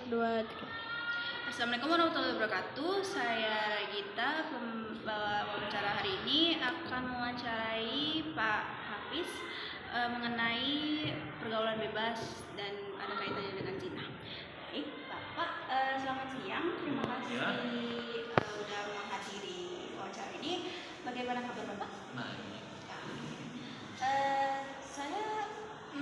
2, 3. Assalamualaikum warahmatullahi wabarakatuh. Saya Regita, pembawa wawancara hari ini akan mewawancarai Pak Hafiz mengenai pergaulan bebas dan ada kaitannya dengan zina. Baik, Bapak, selamat siang. Terima kasih sudah menghadiri wawancara ini. Bagaimana kabar Bapak? Baik. Saya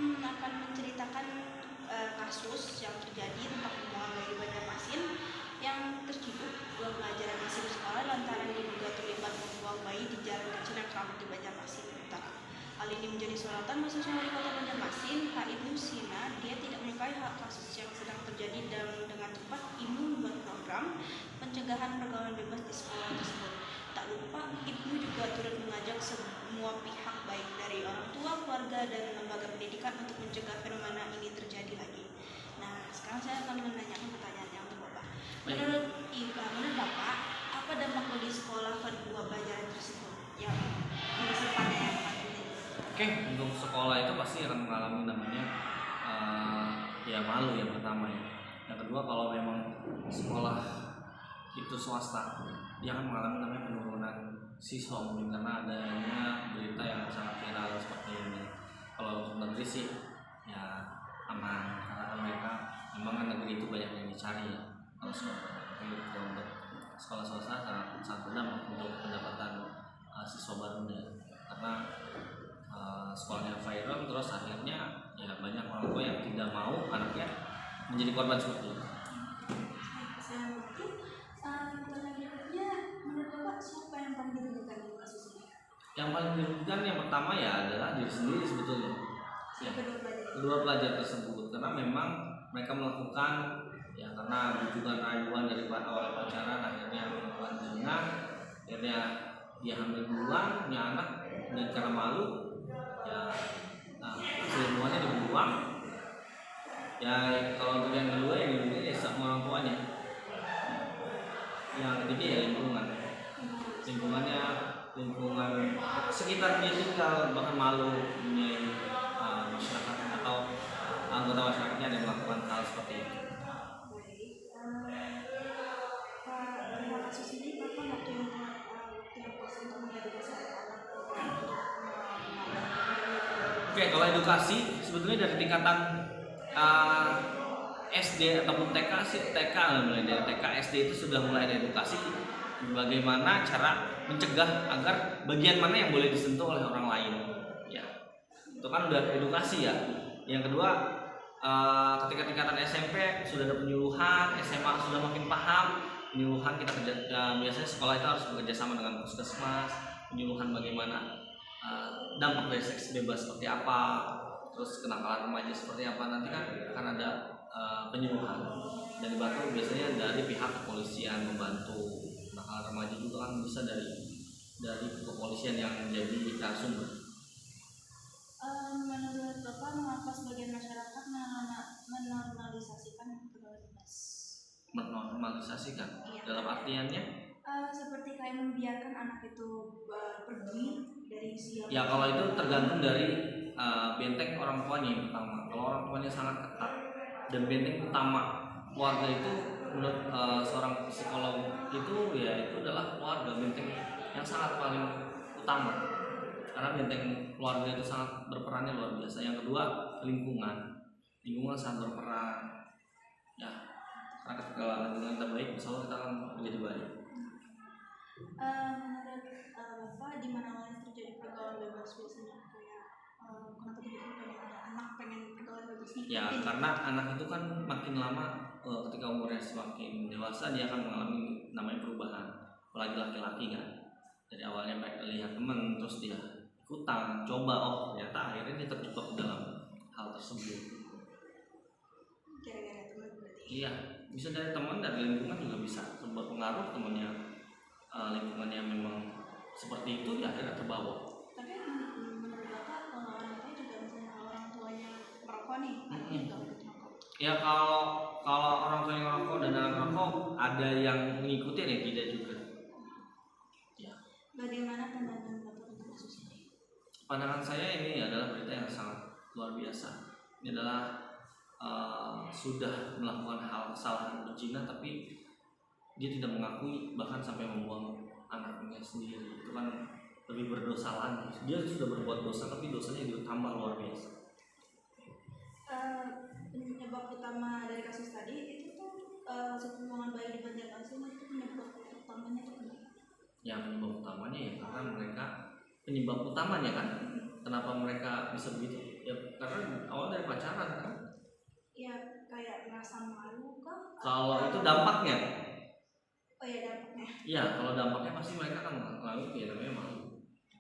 akan menceritakan kasus yang terjadi tentang pembuangan bayi Banjarmasin yang terciduk dua pelajar yang masih bersekolah lantaran diduga terlibat membuang bayi di jalan kecil yang keramat di Banjarmasin Utara. Hal ini menjadi sorotan khususnya wali kota Banjarmasin, Kak Ibnu Sina. Dia tidak menyukai hal kasus yang sedang terjadi dan dengan cepat Ibnu membuat program pencegahan pergaulan bebas di sekolah tersebut. Tak lupa, Ibnu juga turut mengajak semua pihak baik dari orang tua, keluarga, dan lembaga pendidikan untuk mencegah fenomena ini terjadi lagi. Nah, sekarang saya akan menanyakan pertanyaannya untuk Bapak. Menurut Bapak, apa dampak bagi sekolah kedua pelajaran tersebut yang masa depannya yang akan terjadi? Oke, untuk sekolah itu pasti akan mengalami namanya ya malu yang pertama ya. Yang kedua, kalau memang sekolah itu swasta, dia akan mengalami namanya penurunan siswa mungkin karena adanya berita yang sangat viral seperti ini. Kalau untuk negeri sih ya aman karena kan mereka memang kan negeri itu banyak yang dicari ya. Kalau untuk sekolah swasta sangat berdampak untuk pendapatan siswa barunya karena sekolahnya viral terus akhirnya ya banyak orang tua yang tidak mau anaknya menjadi korban seperti itu. Siapa yang paling dirugikan di kasus ini? Yang paling dirugikan yang pertama ya adalah diri sendiri sebetulnya. Ya, kedua pelajar tersebut karena memang mereka melakukan ya karena bujukan rayuan dari oleh pacaran akhirnya melakukan zina, akhirnya dia hamil duluan, punya anak dan karena malu ya hasil hubungannya dibuang. Ya kalau untuk yang kedua yang dirugikan ya sama orang tuanya. Yang ketiga ya lingkungan sekitar dia tinggal bahkan malu punya masyarakat atau anggota masyarakatnya yang melakukan hal seperti itu. Terima kasus ini kapan waktu yang pas untuk mengedukasi anak? Oke, kalau edukasi sebetulnya dari tingkatan SD ataupun TK mulai dari TK SD itu sudah mulai ada edukasi bagaimana cara mencegah agar bagian mana yang boleh disentuh oleh orang lain ya itu kan udah edukasi ya. Yang kedua ketika tingkatan SMP sudah ada penyuluhan, SMA sudah makin paham penyuluhan kita biasanya sekolah itu harus bekerja sama dengan puskesmas penyuluhan bagaimana dampak dari seks bebas seperti apa terus kenakalan remaja seperti apa nanti kan akan ada penyuluhan dan dibantu biasanya dari pihak kepolisian membantu. Nakal remaja juga kan bisa dari kepolisian yang menjadi sumber. Menurut Bapak, mengapa sebagian masyarakat menormalisasikan pergaulan bebas? Menormalisasikan? Iya. Dalam artiannya? Seperti kayak membiarkan anak itu pergi dari usia. Ya kalau itu tergantung dari benteng orang tuanya yang pertama. Kalau orang tuanya sangat ketat dan benteng utama keluarga itu menurut seorang psikolog itu ya itu adalah keluarga benteng yang sangat paling utama karena benteng keluarga itu sangat berperannya luar biasa. Yang kedua lingkungan sangat berperan ya karena ketika lingkungan kita baik insya Allah kita akan menjadi baik. Menurut Bapak di mana awalnya terjadi pergaulan bebas biasanya kayak kenapa tiba-tiba anak pengen pergaulan bebas nih? Ya karena anak itu kan makin lama ketika umurnya semakin dewasa dia akan mengalami namanya perubahan apalagi laki-laki kan dari awalnya mereka lihat teman terus dia ikutan coba ternyata akhirnya dia terjebak dalam hal tersebut. Gara-gara teman berarti? Iya bisa dari teman dari lingkungan juga bisa berpengaruh temannya lingkungannya memang seperti itu ya akhirnya terbawa. Tapi menurut Bapak kalau orang tua juga misalnya orang tuanya merokok nih anaknya juga ikut merokok? Ya kalau orang tua yang ngerokok dan anak ngerokok ada yang mengikuti ya tidak juga. Ya. Bagaimana pandangan Bapak untuk kasus ini? Pandangan saya ini adalah berita yang sangat luar biasa. Ini adalah sudah melakukan hal kesalahan berzina tapi dia tidak mengakui, bahkan sampai membuang anaknya sendiri, itu kan lebih berdosa lagi. Dia sudah berbuat dosa tapi dosanya ditambah luar biasa. Penyebab utama dari kasus tadi itu tuh kasus pembuangan bayi di Banjarmasin itu penyebab utamanya itu kenapa? Ya penyebab utamanya ya karena mereka penyebab utamanya kan kenapa mereka bisa begitu ya karena awal dari pacaran kan. Ya kayak merasa malu kah? Kalau itu dampaknya. Oh ya dampaknya. Iya, kalau dampaknya pasti mereka akan mengalami ya namanya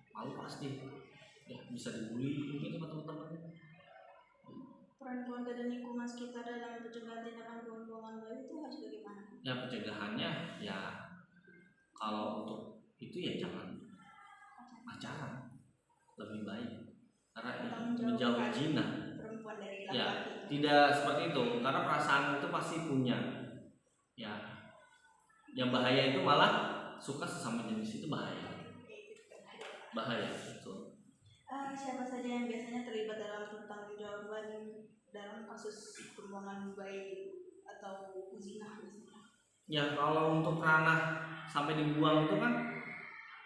malu pasti. Ya bisa dibully mungkin sama teman-temannya. Peran keluarga dan lingkungan sekitar dalam pencegahan tindakan pembuangan bayi itu harus bagaimana? Ya pencegahannya ya kalau untuk itu ya jangan pacaran, lebih baik karena menjauhi zina. Perempuan dari Ya laki-laki. tidak seperti itu karena perasaan itu pasti punya. Ya yang bahaya itu malah suka sesama jenis itu bahaya betul. Siapa saja yang biasanya terlibat dalam pertanggungjawaban dalam kasus pembuangan bayi atau zina misalnya? Ya kalau untuk ranah sampai dibuang itu kan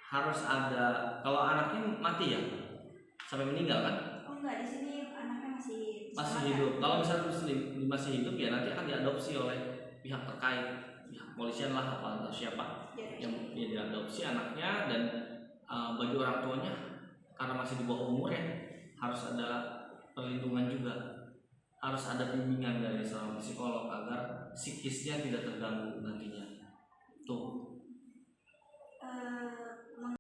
harus ada, kalau anaknya mati ya sampai meninggal kan? Oh enggak, di sini anaknya masih Hidup. Kalau misalnya masih hidup ya nanti akan diadopsi oleh pihak terkait, pihak polisian lah atau siapa yang dia diadopsi anaknya, dan bagi orang tuanya karena masih di bawah umur ya harus ada perlindungan juga, harus ada bimbingan dari seorang psikolog agar psikisnya tidak terganggu nantinya tuh.